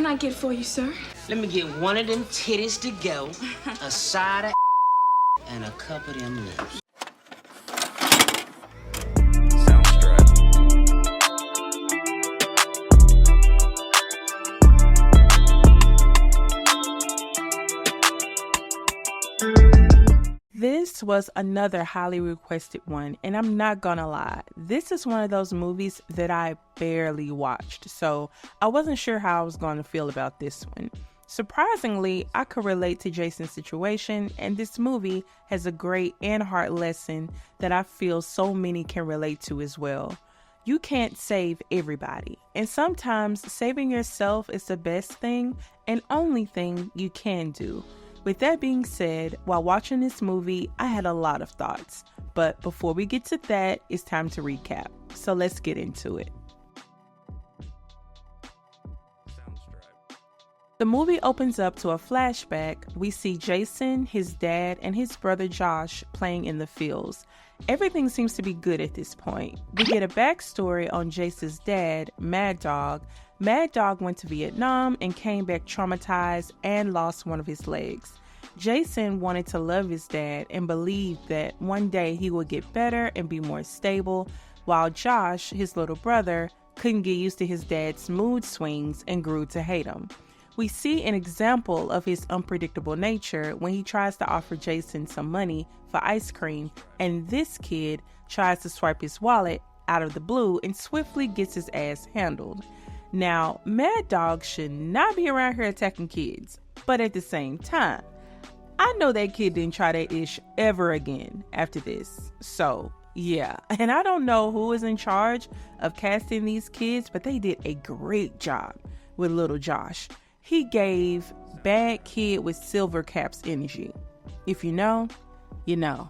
can I get for you, sir? Let me get one of them titties to go, a side of and a cup of them lips. This was another highly requested one, and I'm not gonna lie, this is one of those movies that I barely watched, so I wasn't sure how I was going to feel about this one. Surprisingly, I could relate to Jason's situation, and this movie has a great and hard lesson that I feel so many can relate to as well. You can't save everybody, and sometimes saving yourself is the best thing and only thing you can do. With that being said, while watching this movie, I had a lot of thoughts. But before we get to that, it's time to recap. So let's get into it. The movie opens up to a flashback. We see Jason, his dad, and his brother Josh playing in the fields. Everything seems to be good at this point. We get a backstory on Jason's dad, Mad Dog. Mad Dog went to Vietnam and came back traumatized and lost one of his legs. Jason wanted to love his dad and believed that one day he would get better and be more stable, while Josh, his little brother, couldn't get used to his dad's mood swings and grew to hate him. We see an example of his unpredictable nature when he tries to offer Jason some money for ice cream, and this kid tries to swipe his wallet out of the blue and swiftly gets his ass handled. Now, Mad Dog should not be around here attacking kids, but at the same time, I know that kid didn't try that ish ever again after this. So, yeah, and I don't know who is in charge of casting these kids, but they did a great job with little Josh. He gave bad kid with silver caps energy. If you know, you know.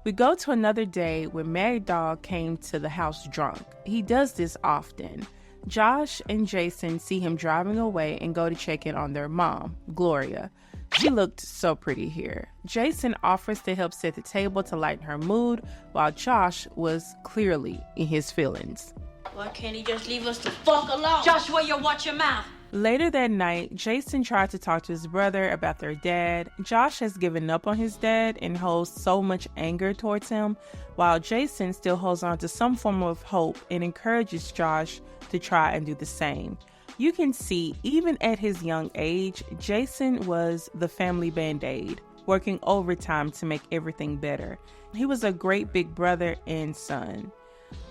We go to another day when Mad Dog came to the house drunk. He does this often. Josh and Jason see him driving away and go to check in on their mom, Gloria. She looked so pretty here. Jason offers to help set the table to lighten her mood, while Josh was clearly in his feelings. Why can't he just leave us the fuck alone? Joshua, you watch your mouth. Later that night, Jason tried to talk to his brother about their dad. Josh has given up on his dad and holds so much anger towards him, while Jason still holds on to some form of hope and encourages Josh to try and do the same. You can see, even at his young age, Jason was the family band-aid, working overtime to make everything better. He was a great big brother and son.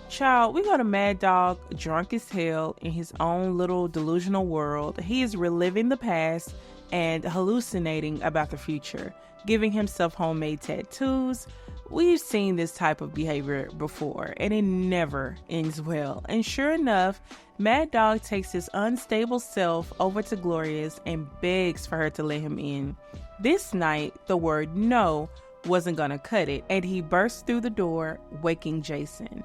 Child, we got a Mad Dog drunk as hell in his own little delusional world. He is reliving the past and hallucinating about the future, giving himself homemade tattoos. We've seen this type of behavior before, and it never ends well. And sure enough, Mad Dog takes his unstable self over to Gloria's and begs for her to let him in. This night, the word no wasn't gonna cut it, and he bursts through the door, waking Jason.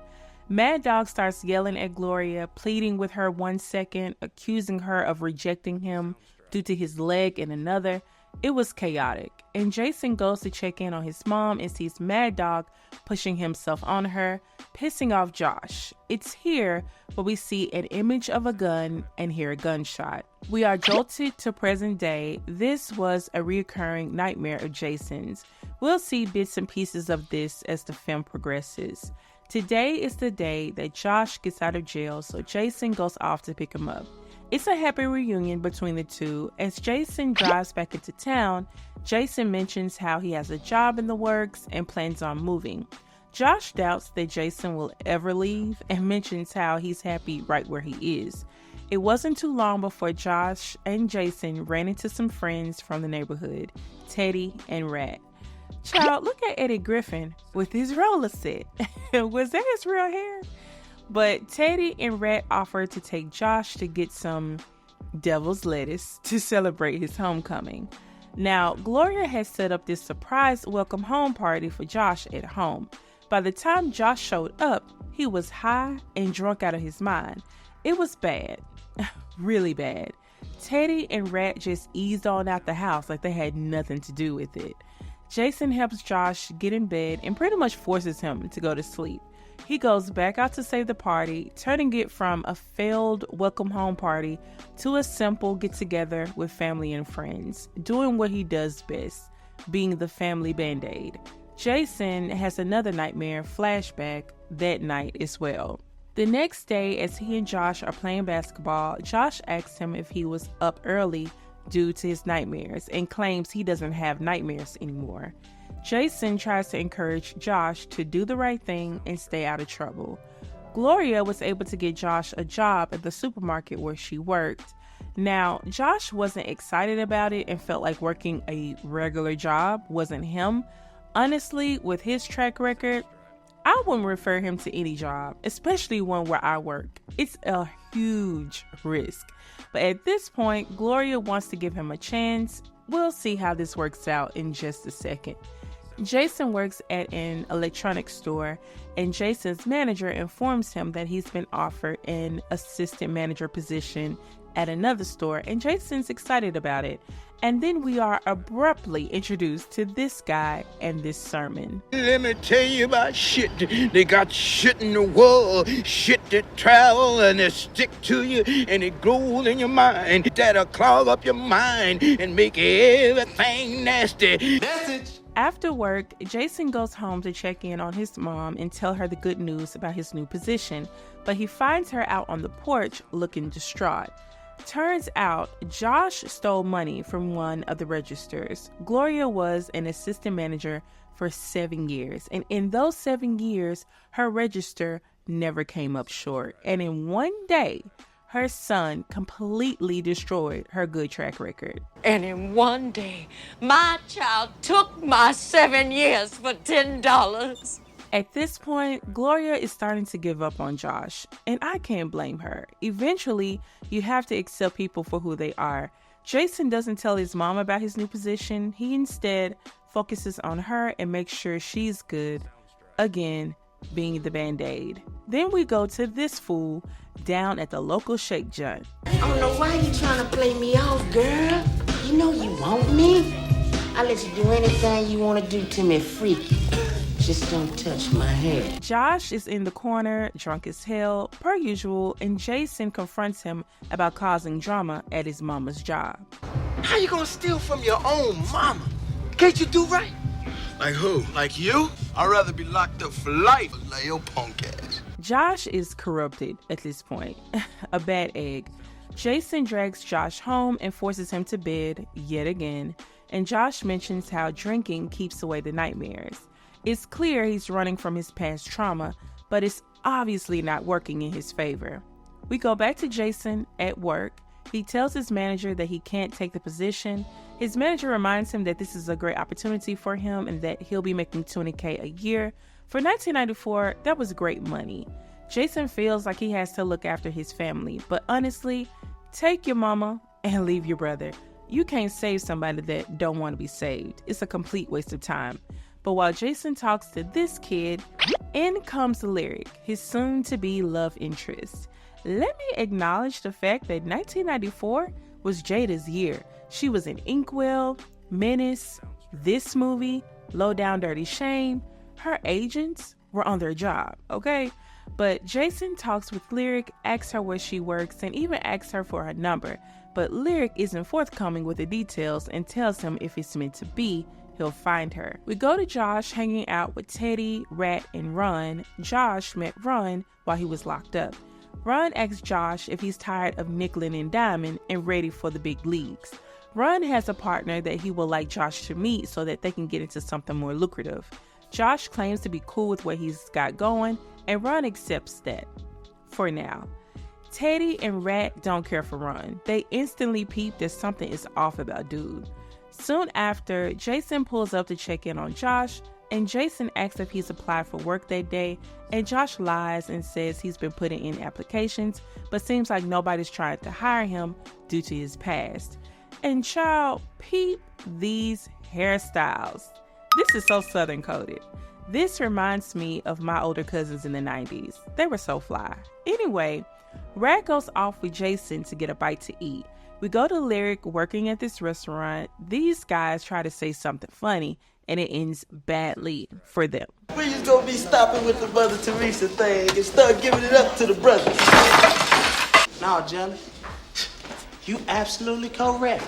Mad Dog starts yelling at Gloria, pleading with her 1 second, accusing her of rejecting him due to his leg in another. It was chaotic, and Jason goes to check in on his mom and sees Mad Dog pushing himself on her, pissing off Josh. It's here where we see an image of a gun and hear a gunshot. We are jolted to present day. This was a recurring nightmare of Jason's. We'll see bits and pieces of this as the film progresses. Today is the day that Josh gets out of jail, so Jason goes off to pick him up. It's a happy reunion between the two. As Jason drives back into town, Jason mentions how he has a job in the works and plans on moving. Josh doubts that Jason will ever leave and mentions how he's happy right where he is. It wasn't too long before Josh and Jason ran into some friends from the neighborhood, Teddy and Rat. Child, look at Eddie Griffin with his roller set. Was that his real hair? But Teddy and Rat offered to take Josh to get some devil's lettuce to celebrate his homecoming. Now, Gloria has set up this surprise welcome home party for Josh at home. By the time Josh showed up, he was high and drunk out of his mind. It was bad. Really bad. Teddy and Rat just eased on out the house like they had nothing to do with it. Jason helps Josh get in bed and pretty much forces him to go to sleep. He goes back out to save the party, turning it from a failed welcome home party to a simple get-together with family and friends, doing what he does best, being the family band-aid. Jason has another nightmare flashback that night as well. The next day, as he and Josh are playing basketball, Josh asks him if he was up early due to his nightmares and claims he doesn't have nightmares anymore. Jason tries to encourage Josh to do the right thing and stay out of trouble. Gloria was able to get Josh a job at the supermarket where she worked. Now, Josh wasn't excited about it and felt like working a regular job wasn't him. Honestly, with his track record, I wouldn't refer him to any job, especially one where I work. It's a huge risk. But at this point, Gloria wants to give him a chance. We'll see how this works out in just a second. Jason works at an electronics store, and Jason's manager informs him that he's been offered an assistant manager position at another store, and Jason's excited about it. And then we are abruptly introduced to this guy and this sermon. Let me tell you about shit. They got shit in the world, shit that travel and they stick to you and it grows in your mind. That'll clog up your mind and make everything nasty. Message. After work, Jason goes home to check in on his mom and tell her the good news about his new position, but he finds her out on the porch looking distraught. Turns out, Josh stole money from one of the registers. Gloria was an assistant manager for 7 years, and in those 7 years, her register never came up short. And in one day, her son completely destroyed her good track record. And in one day, my child took my 7 years for $10. At this point, Gloria is starting to give up on Josh, and I can't blame her. Eventually, you have to accept people for who they are. Jason doesn't tell his mom about his new position. He instead focuses on her and makes sure she's good, again, being the band-aid. Then we go to this fool down at the local shake joint. I don't know why you trying to play me off, girl. You know you want me. I'll let you do anything you want to do to me, freaky. Just don't touch my hair. Josh is in the corner, drunk as hell, per usual, and Jason confronts him about causing drama at his mama's job. How you gonna steal from your own mama? Can't you do right? Like who? Like you? I'd rather be locked up for life than lay your punk ass. Josh is corrupted at this point. A bad egg. Jason drags Josh home and forces him to bed yet again, and Josh mentions how drinking keeps away the nightmares. It's clear he's running from his past trauma, but it's obviously not working in his favor. We go back to Jason at work. He tells his manager that he can't take the position. His manager reminds him that this is a great opportunity for him and that he'll be making $20,000 a year. For 1994, that was great money. Jason feels like he has to look after his family, but honestly, take your mama and leave your brother. You can't save somebody that don't want to be saved. It's a complete waste of time. But while Jason talks to this kid, in comes Lyric, his soon-to-be love interest. Let me acknowledge the fact that 1994 was Jada's year. She was in Inkwell, Menace, this movie, Low Down Dirty Shame. Her agents were on their job, okay? But Jason talks with Lyric, asks her where she works, and even asks her for her number. But Lyric isn't forthcoming with the details and tells him if it's meant to be, he'll find her. We go to Josh hanging out with Teddy, Rat, and Ron. Josh met Ron while he was locked up. Ron asks Josh if he's tired of nickel and diamond and ready for the big leagues. Ron has a partner that he would like Josh to meet so that they can get into something more lucrative. Josh claims to be cool with what he's got going, and Ron accepts that. For now. Teddy and Rat don't care for Ron. They instantly peep that something is off about dude. Soon after, Jason pulls up to check in on Josh, and Jason asks if he's applied for work that day, and Josh lies and says he's been putting in applications, but seems like nobody's trying to hire him due to his past. And child, peep these hairstyles. This is so southern coded. This reminds me of my older cousins in the 90s. They were so fly. Anyway, Rat goes off with Jason to get a bite to eat. We go to Lyric working at this restaurant. These guys try to say something funny, and it ends badly for them. We just gonna be stopping with the Mother Teresa thing and start giving it up to the brothers. No, Jelly, you absolutely correct.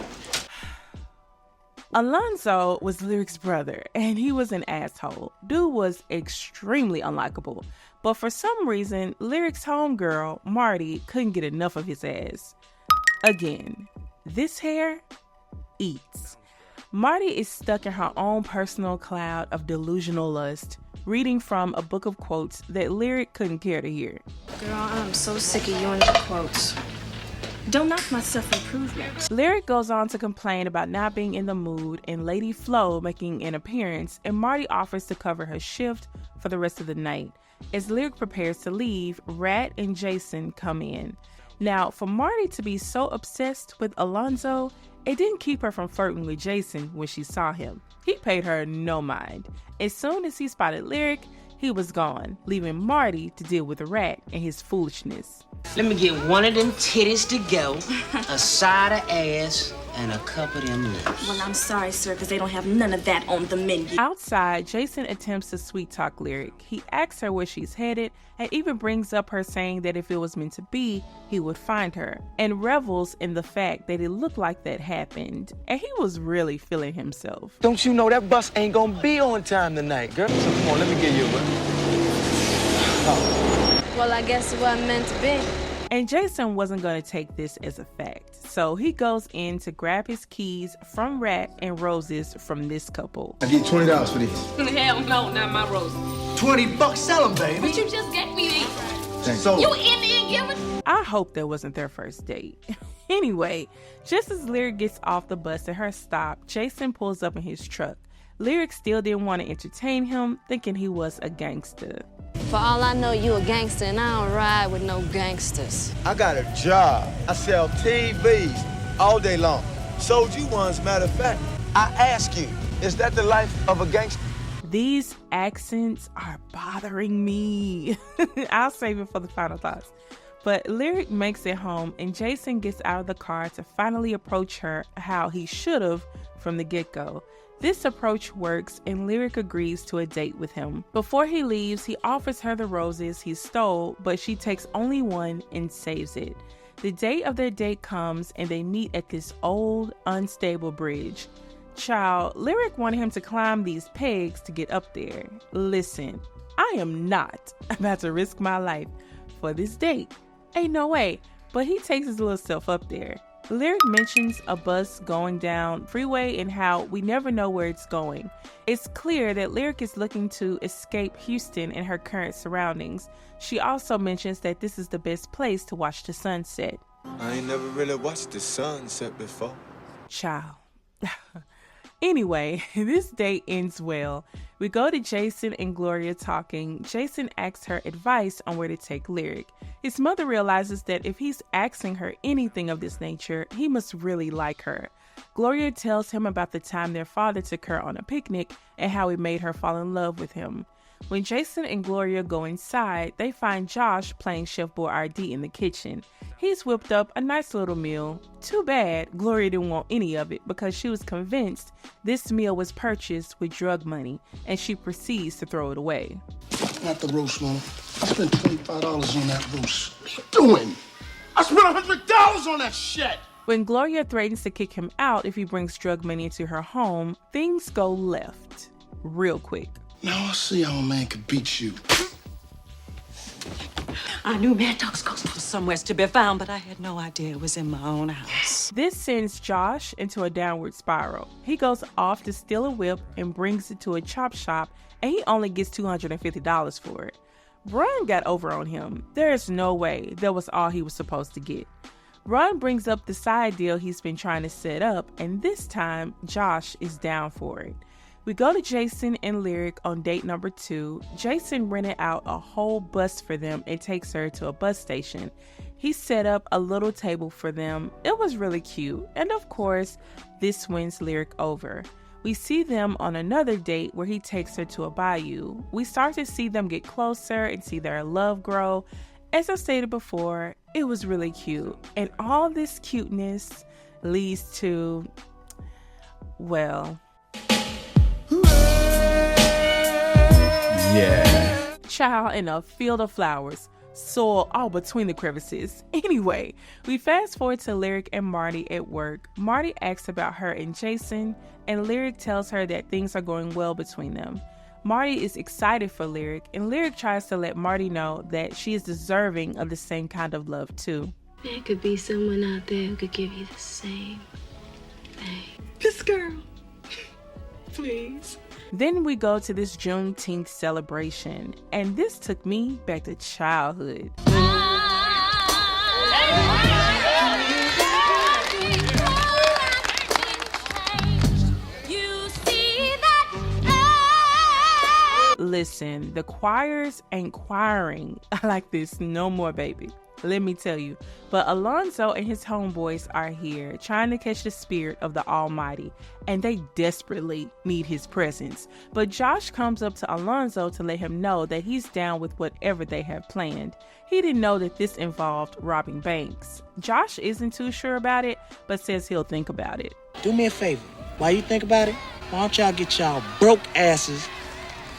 Alonzo was Lyric's brother, and he was an asshole. Dude was extremely unlikable, but for some reason, Lyric's homegirl, Marty, couldn't get enough of his ass. Again, this hair eats. Marty is stuck in her own personal cloud of delusional lust, reading from a book of quotes that Lyric couldn't care to hear. Girl, I'm so sick of you and your quotes. Don't knock my self-improvement. Lyric goes on to complain about not being in the mood and Lady Flo making an appearance, and Marty offers to cover her shift for the rest of the night. As Lyric prepares to leave, Rat and Jason come in. Now, for Marty to be so obsessed with Alonzo, it didn't keep her from flirting with Jason when she saw him. He paid her no mind. As soon as he spotted Lyric, he was gone, leaving Marty to deal with the Rat and his foolishness. Let me get one of them titties to go, a side of ass, and a couple of them lips. Well, I'm sorry, sir, because they don't have none of that on the menu. Outside, Jason attempts to sweet-talk Lyric. He asks her where she's headed and even brings up her saying that if it was meant to be, he would find her, and revels in the fact that it looked like that happened, and he was really feeling himself. Don't you know that bus ain't gonna be on time tonight, girl? So come on, let me get you a bus. Well, I guess it wasn't meant to be. And Jason wasn't going to take this as a fact, so he goes in to grab his keys from Rat and roses from this couple. I get $20 for these. Hell no, not my roses. $20, sell them, baby. But you just gave me these. Thanks. So, You Indian giver? I hope that wasn't their first date. Anyway, just as Lyric gets off the bus at her stop, Jason pulls up in his truck. Lyric still didn't want to entertain him, thinking he was a gangster. For all I know, you a gangster, and I don't ride with no gangsters. I got a job. I sell TVs all day long. Sold you ones, matter of fact. I ask you, is that the life of a gangster? These accents are bothering me. I'll save it for the final thoughts. But Lyric makes it home, and Jason gets out of the car to finally approach her how he should have from the get-go. This approach works, and Lyric agrees to a date with him. Before he leaves, he offers her the roses he stole, but she takes only one and saves it. The day of their date comes, and they meet at this old, unstable bridge. Child, Lyric wanted him to climb these pegs to get up there. Listen, I am not about to risk my life for this date. Ain't no way, but he takes his little self up there. Lyric mentions a bus going down freeway and how we never know where it's going. It's clear that Lyric is looking to escape Houston and her current surroundings. She also mentions that this is the best place to watch the sunset. I ain't never really watched the sunset before. Child. Anyway, this date ends well. We go to Jason and Gloria talking. Jason asks her advice on where to take Lyric. His mother realizes that if he's asking her anything of this nature, he must really like her. Gloria tells him about the time their father took her on a picnic and how it made her fall in love with him. When Jason and Gloria go inside, they find Josh playing Chef Boyardee in the kitchen. He's whipped up a nice little meal. Too bad Gloria didn't want any of it because she was convinced this meal was purchased with drug money, and she proceeds to throw it away. Not the roast, Mama. I spent $25 on that roast. What are you doing? I spent $100 on that shit! When Gloria threatens to kick him out if he brings drug money into her home, things go left real quick. Now I'll see how a man can beat you. I knew Mad Dog's ghost was somewhere to be found, but I had no idea it was in my own house. This sends Josh into a downward spiral. He goes off to steal a whip and brings it to a chop shop, and he only gets $250 for it. Ron got over on him. There's no way that was all he was supposed to get. Ron brings up the side deal he's been trying to set up, and this time Josh is down for it. We go to Jason and Lyric on date number 2. Jason rented out a whole bus for them and takes her to a bus station. He set up a little table for them. It was really cute. And of course, this wins Lyric over. We see them on another date where he takes her to a bayou. We start to see them get closer and see their love grow. As I stated before, it was really cute. And all this cuteness leads to, well... Yeah. Child, in a field of flowers, soil all between the crevices. Anyway, we fast forward to Lyric and Marty at work. Marty asks about her and Jason, and Lyric tells her that things are going well between them. Marty is excited for Lyric, and Lyric tries to let Marty know that she is deserving of the same kind of love too. There could be someone out there who could give you the same thing. This girl. Please. Then we go to this Juneteenth celebration, and this took me back to childhood. Listen, the choirs ain't choiring like this no more, baby. Let me tell you. But Alonzo and his homeboys are here trying to catch the spirit of the Almighty, and they desperately need his presence. But Josh comes up to Alonzo to let him know that he's down with whatever they have planned. He didn't know that this involved robbing banks. Josh isn't too sure about it, but says he'll think about it. Do me a favor. While you think about it, why don't y'all get y'all broke asses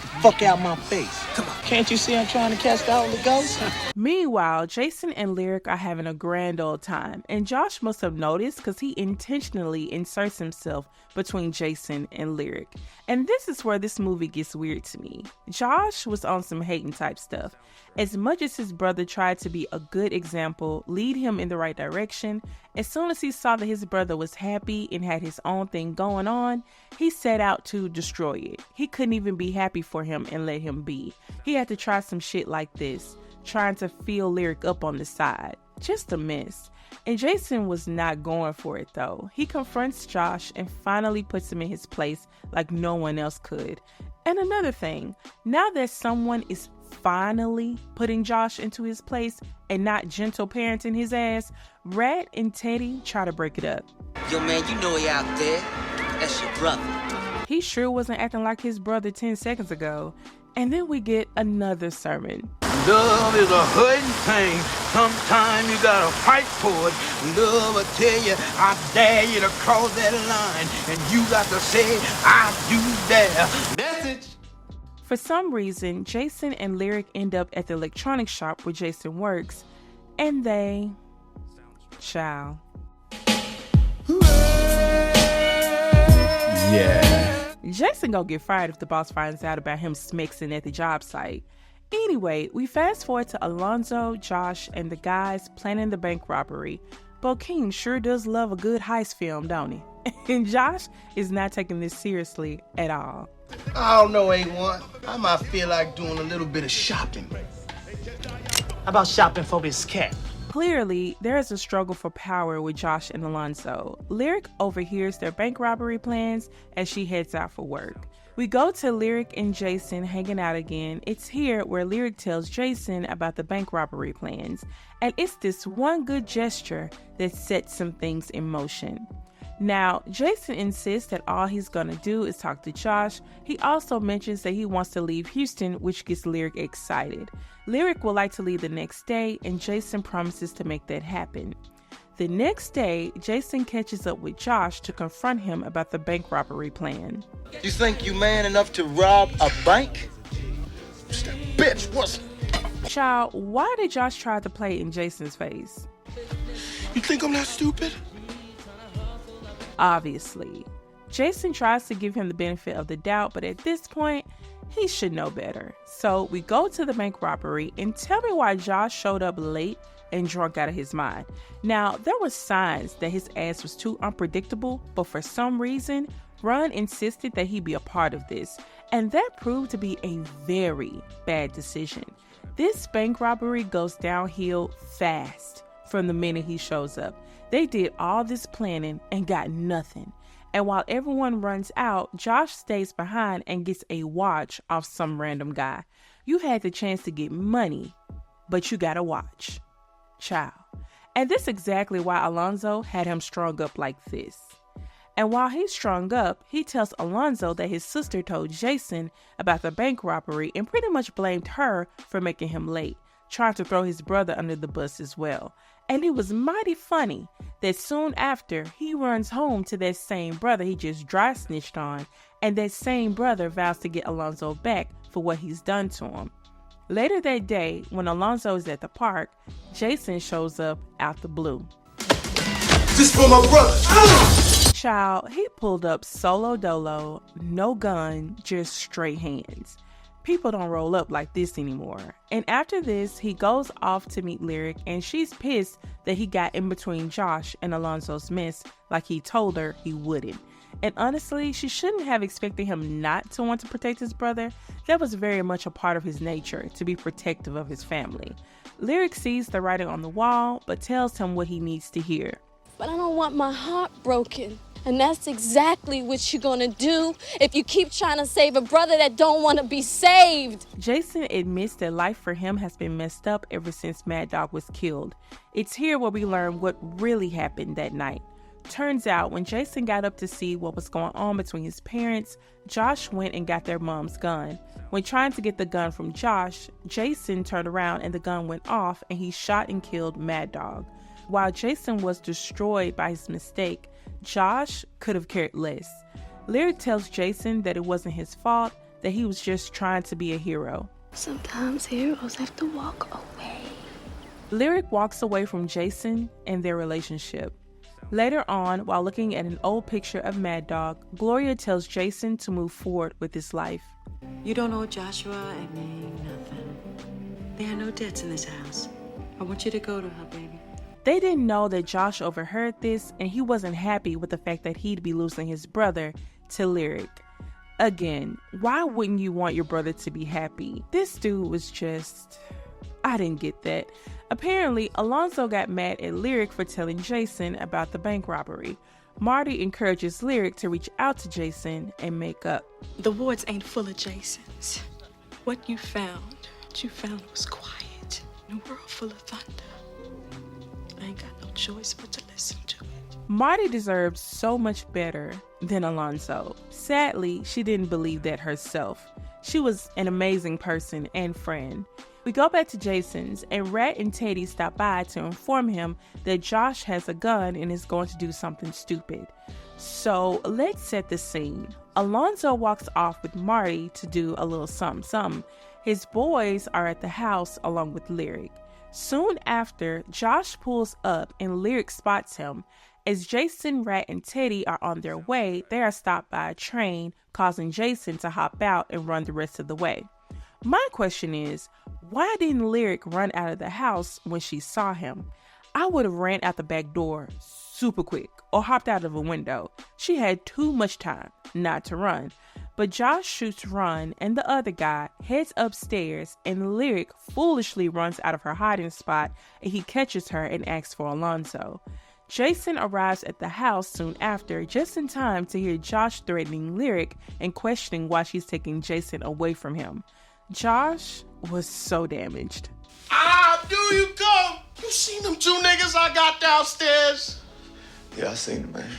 the fuck out my face? Come on. Can't you see I'm trying to catch the Holy Ghost? Meanwhile, Jason and Lyric are having a grand old time, and Josh must have noticed because he intentionally inserts himself between Jason and Lyric. And this is where this movie gets weird to me. Josh was on some hating type stuff. As much as his brother tried to be a good example, lead him in the right direction, as soon as he saw that his brother was happy and had his own thing going on, he set out to destroy it. He couldn't even be happy for him and let him be. He had to try some shit like this, trying to feel Lyric up on the side. Just a miss. And Jason was not going for it though. He confronts Josh and finally puts him in his place like no one else could. And another thing, now that someone is finally putting Josh into his place and not gentle parenting his ass, Rat and Teddy try to break it up. Yo man, you know he out there. That's your brother. He sure wasn't acting like his brother 10 seconds ago. And then we get another sermon. Love is a hurting thing. Sometimes you gotta fight for it. Love will tell you, I dare you to cross that line. And you got to say, I do dare. Message. For some reason, Jason and Lyric end up at the electronics shop where Jason works. And they... Ciao. Yeah. Jason gonna get fired if the boss finds out about him smexing at the job site. Anyway, we fast forward to Alonzo, Josh, and the guys planning the bank robbery. Bokeem sure does love a good heist film, don't he? And Josh is not taking this seriously at all. I don't know, A1. I might feel like doing a little bit of shopping. How about shopping for this cat? Clearly, there is a struggle for power with Josh and Alonzo. Lyric overhears their bank robbery plans as she heads out for work. We go to Lyric and Jason hanging out again. It's here where Lyric tells Jason about the bank robbery plans, and it's this one good gesture that sets some things in motion. Now, Jason insists that all he's gonna do is talk to Josh. He also mentions that he wants to leave Houston, which gets Lyric excited. Lyric would like to leave the next day, and Jason promises to make that happen. The next day, Jason catches up with Josh to confront him about the bank robbery plan. You think you man enough to rob a bank? Bitch, what's... Child, why did Josh try to play in Jason's face? You think I'm that stupid? Obviously. Jason tries to give him the benefit of the doubt, but at this point, he should know better. So we go to the bank robbery, and tell me why Josh showed up late and drunk out of his mind. Now, there were signs that his ass was too unpredictable, but for some reason, Ron insisted that he be a part of this, and that proved to be a very bad decision. This bank robbery goes downhill fast from the minute he shows up. They did all this planning and got nothing. And while everyone runs out, Josh stays behind and gets a watch off some random guy. You had the chance to get money, but you got a watch. Ciao. And this is exactly why Alonzo had him strung up like this. And while he's strung up, he tells Alonzo that his sister told Jason about the bank robbery and pretty much blamed her for making him late, trying to throw his brother under the bus as well. And it was mighty funny that soon after, he runs home to that same brother he just dry snitched on, and that same brother vows to get Alonzo back for what he's done to him. Later that day, when Alonzo is at the park, Jason shows up out the blue. This for my brother. Child, he pulled up solo dolo, no gun, just straight hands. People don't roll up like this anymore. And after this, he goes off to meet Lyric, and she's pissed that he got in between Josh and Alonzo's mess like he told her he wouldn't. And honestly, she shouldn't have expected him not to want to protect his brother. That was very much a part of his nature, to be protective of his family. Lyric sees the writing on the wall, but tells him what he needs to hear. But I don't want my heart broken. And that's exactly what you're gonna do if you keep trying to save a brother that don't want to be saved. Jason admits that life for him has been messed up ever since Mad Dog was killed. It's here where we learn what really happened that night. Turns out, when Jason got up to see what was going on between his parents, Josh went and got their mom's gun. When trying to get the gun from Josh, Jason turned around and the gun went off and he shot and killed Mad Dog. While Jason was destroyed by his mistake, Josh could have cared less. Lyric tells Jason that it wasn't his fault, that he was just trying to be a hero. Sometimes heroes have to walk away. Lyric walks away from Jason and their relationship. Later on, while looking at an old picture of Mad Dog, Gloria tells Jason to move forward with his life. You don't owe Joshua and me nothing. There are no debts in this house. I want you to go to her, baby. They didn't know that Josh overheard this, and he wasn't happy with the fact that he'd be losing his brother to Lyric. Again, why wouldn't you want your brother to be happy? This dude was just... I didn't get that. Apparently, Alonzo got mad at Lyric for telling Jason about the bank robbery. Marty encourages Lyric to reach out to Jason and make up. The wards ain't full of Jasons. What you found was quiet in a world full of thunder. I ain't got no choice but to listen to it. Marty deserves so much better than Alonzo. Sadly, she didn't believe that herself. She was an amazing person and friend. We go back to Jason's, and Rat and Teddy stop by to inform him that Josh has a gun and is going to do something stupid. So let's set the scene. Alonzo walks off with Marty to do a little something. His boys are at the house along with Lyric. Soon after, Josh pulls up and Lyric spots him. As Jason, Rat, and Teddy are on their way, they are stopped by a train, causing Jason to hop out and run the rest of the way. My question is, why didn't Lyric run out of the house when she saw him? I would have ran out the back door super quick or hopped out of a window. She had too much time not to run. But Josh shoots Run and the other guy, heads upstairs, and Lyric foolishly runs out of her hiding spot and he catches her and asks for Alonzo. Jason arrives at the house soon after, just in time to hear Josh threatening Lyric and questioning why she's taking Jason away from him. Josh was so damaged. Ah, do you come? You seen them two niggas I got downstairs? Yeah, I seen it, man.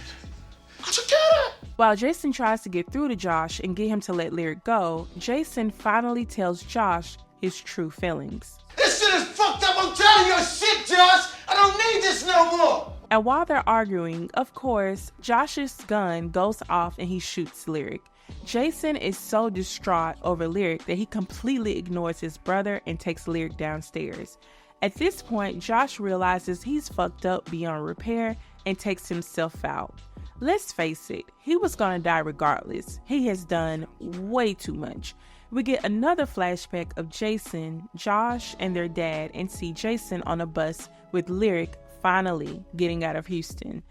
How'd you get it? While Jason tries to get through to Josh and get him to let Lyric go, Jason finally tells Josh his true feelings. This shit is fucked up. I'm telling you shit, Josh. I don't need this no more. And while they're arguing, of course, Josh's gun goes off and he shoots Lyric. Jason is so distraught over Lyric that he completely ignores his brother and takes Lyric downstairs. At this point, Josh realizes he's fucked up beyond repair and takes himself out. Let's face it, he was gonna die regardless. He has done way too much. We get another flashback of Jason, Josh, and their dad and see Jason on a bus with Lyric finally getting out of Houston.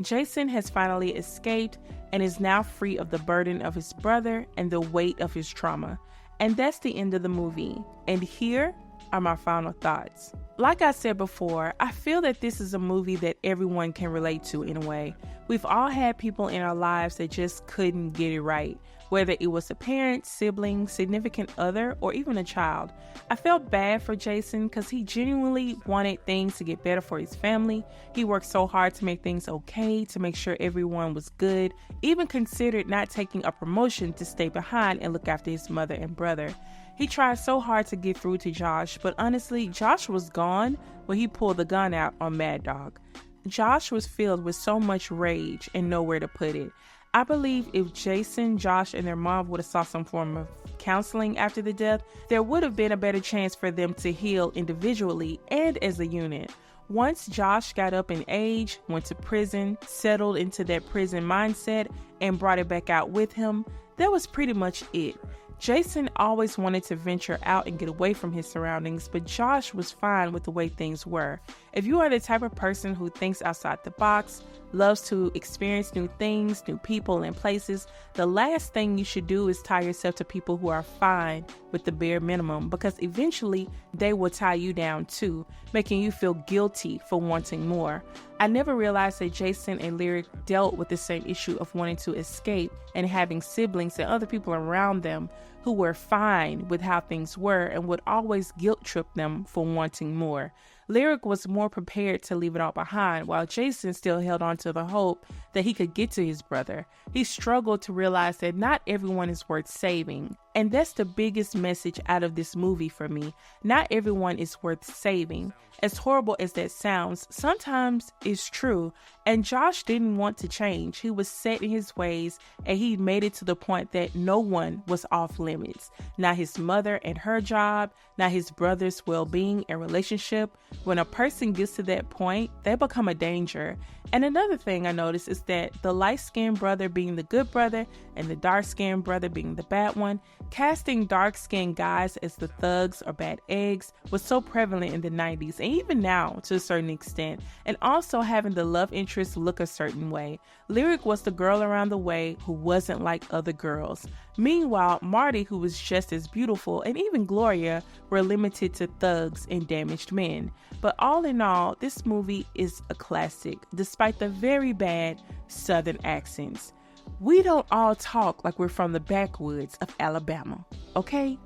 Jason has finally escaped and is now free of the burden of his brother and the weight of his trauma. And that's the end of the movie. And here are my final thoughts. Like I said before, I feel that this is a movie that everyone can relate to in a way. We've all had people in our lives that just couldn't get it right, whether it was a parent, sibling, significant other, or even a child. I felt bad for Jason because he genuinely wanted things to get better for his family. He worked so hard to make things okay, to make sure everyone was good, even considered not taking a promotion to stay behind and look after his mother and brother. He tried so hard to get through to Josh, but honestly, Josh was gone when he pulled the gun out on Mad Dog. Josh was filled with so much rage and nowhere to put it. I believe if Jason, Josh, and their mom would have sought some form of counseling after the death, there would have been a better chance for them to heal individually and as a unit. Once Josh got up in age, went to prison, settled into that prison mindset, and brought it back out with him, that was pretty much it. Jason always wanted to venture out and get away from his surroundings, but Josh was fine with the way things were. If you are the type of person who thinks outside the box, loves to experience new things, new people, and places, the last thing you should do is tie yourself to people who are fine with the bare minimum, because eventually they will tie you down too, making you feel guilty for wanting more. I never realized that Jason and Lyric dealt with the same issue of wanting to escape and having siblings and other people around them who were fine with how things were and would always guilt trip them for wanting more. Lyric was more prepared to leave it all behind, while Jason still held on to the hope that he could get to his brother. He struggled to realize that not everyone is worth saving. And that's the biggest message out of this movie for me. Not everyone is worth saving. As horrible as that sounds, sometimes it's true. And Josh didn't want to change. He was set in his ways, and he made it to the point that no one was off limits. Not his mother and her job, not his brother's well-being and relationship. When a person gets to that point, they become a danger. And another thing I noticed is that the light-skinned brother being the good brother and the dark-skinned brother being the bad one, casting dark-skinned guys as the thugs or bad eggs was so prevalent in the 90s and even now to a certain extent, and also having the love interest look a certain way. Lyric was the girl around the way who wasn't like other girls. Meanwhile, Marty, who was just as beautiful, and even Gloria were limited to thugs and damaged men. But all in all, this movie is a classic, despite the very bad Southern accents. We don't all talk like we're from the backwoods of Alabama, okay?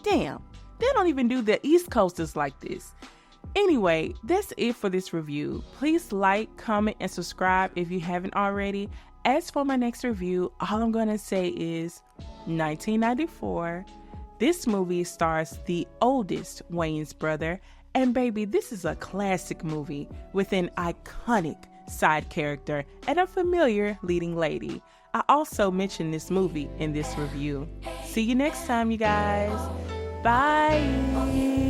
Damn, they don't even do the East Coasters like this. Anyway, that's it for this review. Please like, comment, and subscribe if you haven't already. As for my next review, all I'm going to say is 1994. This movie stars the oldest Wayans brother, and baby, this is a classic movie with an iconic side character and a familiar leading lady. I also mentioned this movie in this review. See you next time, you guys. Bye.